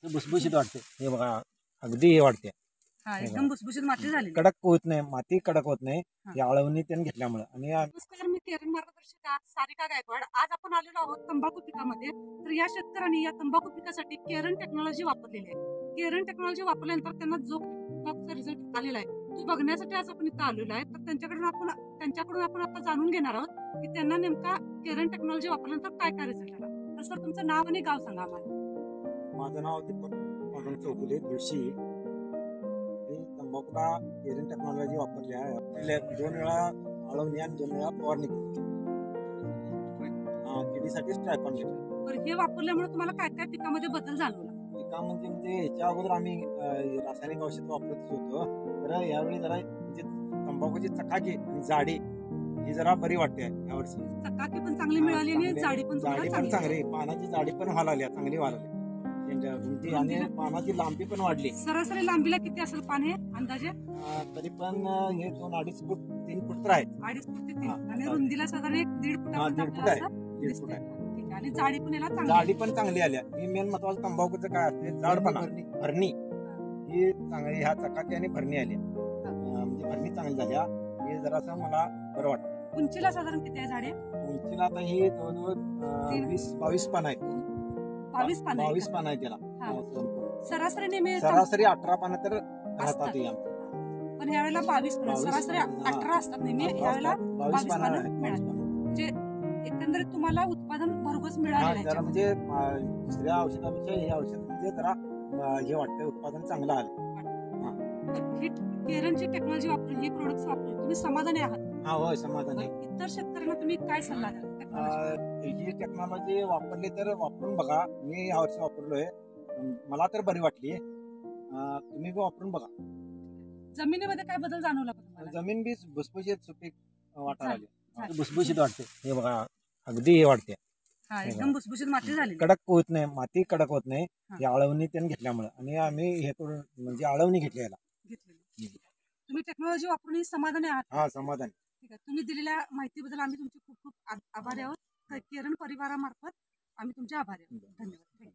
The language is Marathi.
भुसभुशीत वाटते. हे बघा अगदी हे वाटते. हा एकदम भुसभुशीत माती झाली. कडक होत नाही, माती कडक होत नाही या आळवणी त्यांनी घेतल्यामुळे. आणि नमस्कार, मी केरन मार्गदर्शिका सारिका गायकवाड. आज आपण आलेलो आहोत तंबाखू पिकामध्ये. तर या शेतकऱ्यांनी या तंबाखू पिकासाठी केरन टेक्नॉलॉजी वापरलेली आहे. केरन टेक्नॉलॉजी वापरल्यानंतर त्यांना जो रिझल्ट आलेला आहे तो बघण्यासाठी आज आपण इथं आलेलो आहे. तर त्यांच्याकडून आपण आता जाणून घेणार आहोत की त्यांना नेमका केरन टेक्नॉलॉजी वापरल्यानंतर काय काय रिझल्ट आला. तर सर तुमचं नाव आणि गाव सांगा आम्हाला. माझं नाव दीपक मधून चौगुले तुळशी. मी तंबाखूला केरन टेक्नॉलॉजी वापरली आहे. 2 वेळा आळवणी आणि 2 वेळा फवारणी केली. किडीसाठी स्ट्रायकॉन घेतलं. तर हे वापरल्यामुळे तुम्हाला काय काय पिकामध्ये बदल जाणवला? पिकामध्ये म्हणजे ह्याच्या अगोदर आम्ही रासायनिक औषध वापरत होतो. तर यावेळी जरा म्हणजे तंबाखूची चकाकी आणि जाडी ही जरा बरी वाटते यावर्षी. चकाकी पण चांगली मिळाली आणि जाडी पण चांगली, पानाची जाडी पण व्हायला चांगली व्हायला आणि पानाची लांबी पण वाढली. सरासरी लांबीला किती असेल पान हे अंदाजे? तरी पण हे 2-2.5 फूट 3 फूट तर आहे. 2.5 फूट ते 3 आणि रुंदीला साधारण 1.5 फूट आहे. 1.5 फूट आहे. ठीक आहे. आणि जाडी पण याला जाडी पण चांगली आल्या. ही मेन महत्वाचं तंबाखूचं काय असते, जाडपणा, भरणी ही चांगली. ह्या चकाकी आणि भरणी आली म्हणजे भरणी चांगली झाल्या. हे जरासं मला बरं वाटतं. उंचीला साधारण किती आहे झाडे? उंचीला आता ही जवळजवळ 20-22 पान आहेत. 22 पान आहेत त्याला. सरासरी 18 पानं तर राहतात. पण यावेळेला 22 पानं, सरासरी 18 असतात नेहमी. यावेळेला 22 पानं म्हणजे एकंदरीत तुम्हाला उत्पादन भरघोस मिळालं. जरा म्हणजे दुसऱ्या औषधापेक्षा हे औषध म्हणजे जरा हे वाटतं उत्पादन चांगलं आलं. ही केरनची टेक्नॉलॉजी वापरून, ही प्रोडक्ट्स वापरून तुम्ही समाधानी आहात? हा, होय, समाधान आहे. इतर शेतकऱ्यांना तुम्ही काय सल्ला द्याल? ही टेक्नॉलॉजी वापरली तर वापरून बघा. मी यावर्षी वापरलोय, मला तर बरी वाटली. तुम्ही वापरून बघा. जमिनीमध्ये काय बदल जाणवला तुम्हाला? जमीन बी भुसभुशीत सुपीक वाटायला लागली. भुसभुशीत वाटते. हे बघा अगदी हे वाटते. हा एकदम भुसभुशीत माती झाली. कडक होत नाही, माती कडक होत नाही या आळवणी त्यांनी घेतल्यामुळे. आणि आम्ही हे करून म्हणजे आळवणी घेतली याला. तुम्ही टेक्नॉलॉजी वापरून समाधानी आहात? हा, समाधान. ठीक आहे. तुम्ही दिलेल्या माहितीबद्दल आम्ही तुमचे खूप खूप आभारी आहोत. केरन परिवारामार्फत आम्ही तुमचे आभारी आहोत. धन्यवाद.